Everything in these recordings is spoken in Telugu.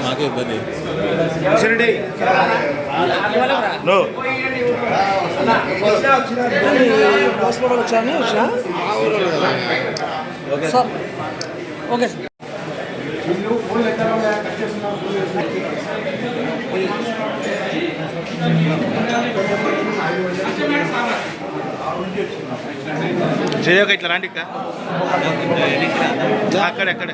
మాకే ఇబ్బంది ఓకే జయక ఇట్లా రండి అక్కడెక్కడ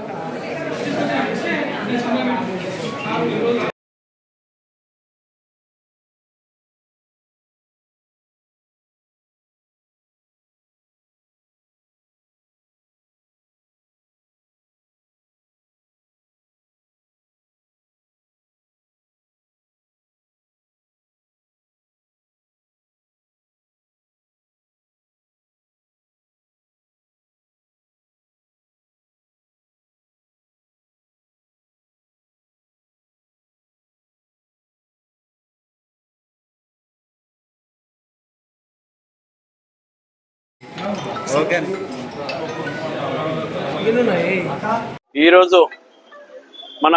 ఈరోజు మన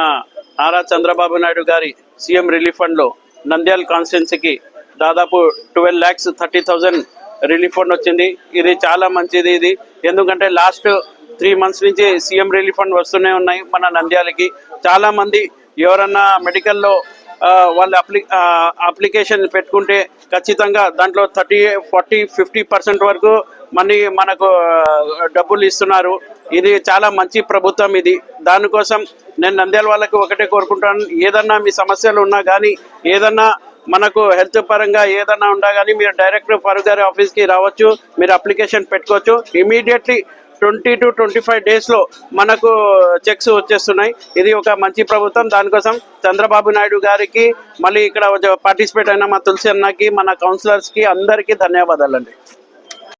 నారా చంద్రబాబు నాయుడు గారి సీఎం రిలీఫ్ ఫండ్లో నంద్యాల కాన్స్టిట్యున్సీకి దాదాపు 12,30,000 రిలీఫ్ ఫండ్ వచ్చింది. ఇది చాలా మంచిది. ఇది ఎందుకంటే లాస్ట్ 3 months నుంచి సీఎం రిలీఫ్ ఫండ్ వస్తూనే ఉన్నాయి మన నంద్యాలకి. చాలామంది ఎవరన్నా మెడికల్లో వాళ్ళు అప్లికేషన్ పెట్టుకుంటే ఖచ్చితంగా దాంట్లో 30, 40, 50% వరకు మనకు డబ్బులు ఇస్తున్నారు. ఇది చాలా మంచి ప్రభుత్వం ఇది. దానికోసం నేను నంద్యాల వాళ్ళకి ఒకటే కోరుకుంటాను, ఏదన్నా మీ సమస్యలు ఉన్నా కానీ, ఏదన్నా మనకు హెల్త్ పరంగా ఏదన్నా ఉన్నా కానీ మీరు డైరెక్ట్ ఫరూక్ గారి ఆఫీస్కి రావచ్చు, మీరు అప్లికేషన్ పెట్టుకోవచ్చు. ఇమీడియట్లీ 20 to 25 daysలో మనకు చెక్స్ వచ్చేస్తున్నాయి. ఇది ఒక మంచి ప్రభుత్వం. దానికోసం చంద్రబాబు నాయుడు గారికి, మళ్ళీ ఇక్కడ పార్టిసిపేట్ అయిన మా తులసి అన్నకి, మన కౌన్సిలర్స్కి అందరికీ ధన్యవాదాలండి.